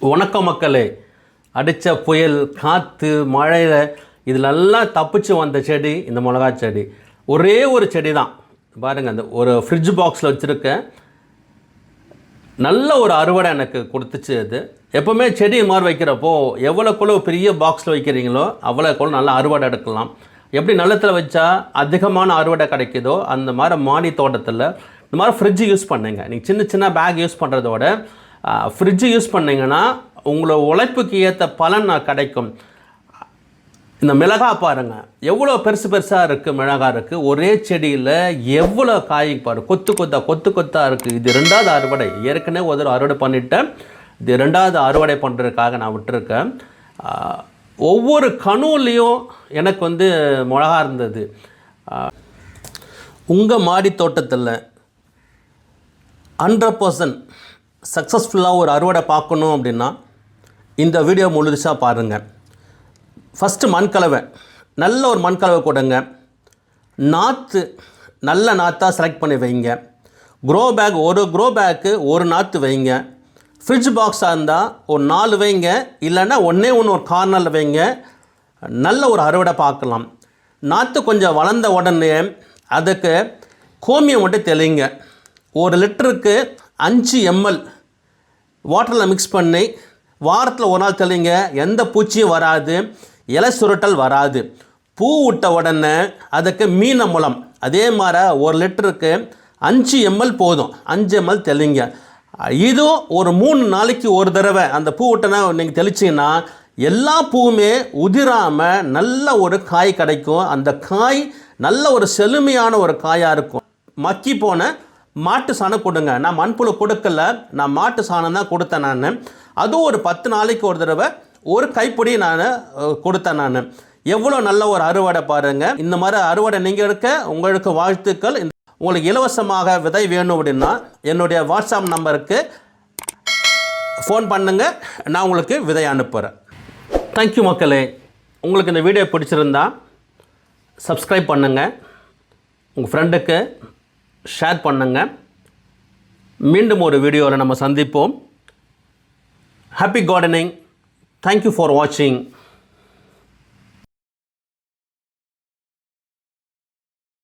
வணக்கம் மக்களே. அடித்த புயல், காற்று, மழையில் இதிலெல்லாம் தப்பிச்சு வந்த செடி இந்த மிளகா செடி. ஒரே ஒரு செடி தான் பாருங்கள். அந்த ஒரு ஃப்ரிட்ஜ் பாக்ஸில் வச்சுருக்கேன். நல்ல ஒரு அறுவடை எனக்கு கொடுத்துச்சு. அது எப்போவுமே செடி மாதிரி வைக்கிறப்போ எவ்வளோக்குள்ள பெரிய பாக்ஸில் வைக்கிறீங்களோ அவ்வளோக்குள்ள நல்லா அறுவடை எடுக்கலாம். எப்படி நிலத்தில் வச்சா அதிகமான அறுவடை கிடைக்குதோ அந்த மாதிரி மாடி தோட்டத்தில் இந்த மாதிரி ஃப்ரிட்ஜ் யூஸ் பண்ணுங்க. நீங்கள் சின்ன சின்ன பேக் யூஸ் பண்ணுறதோட ஃப்ரிட்ஜு யூஸ் பண்ணிங்கன்னா உங்களோட உழைப்புக்கு ஏற்ற பலன் கிடைக்கும். இந்த மிளகாய் பாருங்கள், எவ்வளோ பெருசு பெருசாக இருக்குது. மிளகாய் இருக்குது ஒரே செடியில், எவ்வளோ காய் பாரு, கொத்து கொத்தாக இருக்குது. இது 2வது அறுவடை. ஏற்கனவே ஒரு அறுவடை பண்ணிவிட்டேன். இது 2வது அறுவடை பண்ணுறதுக்காக நான் விட்டுருக்கேன். ஒவ்வொரு கணுலையும் எனக்கு மிளகா இருந்தது. உங்கள் மாடி தோட்டத்தில் 100% சக்ஸஸ்ஃபுல்லாக ஒரு அறுவடை பார்க்கணும் அப்படின்னா இந்த வீடியோ முழுசாக பாருங்கள். ஃபஸ்ட்டு மண்கலவை, நல்ல ஒரு மண்கலவை கொடுங்க. நாற்று நல்ல நாற்றாக செலக்ட் பண்ணி வைங்க. க்ரோ பேக், ஒரு க்ரோ பேக்கு ஒரு நாற்று வைங்க. ஃப்ரிட்ஜ் பாக்ஸாக இருந்தால் ஒரு 4 வைங்க, இல்லைன்னா ஒன்று ஒரு கார்னரில் வைங்க. நல்ல ஒரு அறுவடை பார்க்கலாம். நாற்று கொஞ்சம் வளர்ந்த உடனே அதுக்கு கோமியம் மட்டும் தெளிங்க. 1 லிட்டருக்கு 5 ml வாட்டரில் மிக்ஸ் பண்ணி வாரத்தில் ஒரு நாள் தெளிங்க. எந்த பூச்சியும் வராது, இலை சுருட்டல் வராது. பூ விட்ட உடனே அதுக்கு மீன் அமிலம் அதே மாதிரி 1 லிட்டருக்கு 5 ml போதும். 5 ml தெளிங்க. இதுவும் ஒரு 3 நாளைக்கு ஒரு தடவை அந்த பூ விட்டனா நீங்கள் தெளிச்சிங்கன்னா எல்லா பூவுமே உதிராமல் நல்ல ஒரு காய் கிடைக்கும். அந்த காய் நல்ல ஒரு செழுமையான ஒரு காயாக இருக்கும். மக்கி போன மாட்டு சாணம் கொடுங்க. நான் மண்புழு கொடுக்கல, நான் மாட்டு சாணம் தான் கொடுத்தேன். நான் அதுவும் ஒரு 10 நாளைக்கு ஒரு தடவை ஒரு கைப்பிடி நான் கொடுத்தேன். நான் எவ்வளோ நல்ல ஒரு அறுவடை பாருங்கள். இந்த மாதிரி அறுவடை நீங்கள் எடுக்க உங்களுக்கு வாழ்த்துக்கள். உங்களுக்கு இலவசமாக விதை வேணும் அப்படின்னா என்னுடைய வாட்ஸ்அப் நம்பருக்கு ஃபோன் பண்ணுங்கள், நான் உங்களுக்கு விதை அனுப்புகிறேன். தேங்க்யூ மக்களே. உங்களுக்கு இந்த வீடியோ பிடிச்சிருந்தா சப்ஸ்கிரைப் பண்ணுங்கள், உங்கள் ஃப்ரெண்டுக்கு ஷேர் பண்ணுங்கள். மீண்டும் ஒரு வீடியோவில் நம்ம சந்திப்போம். Happy gardening. தேங்க்யூ ஃபார் வாட்சிங்.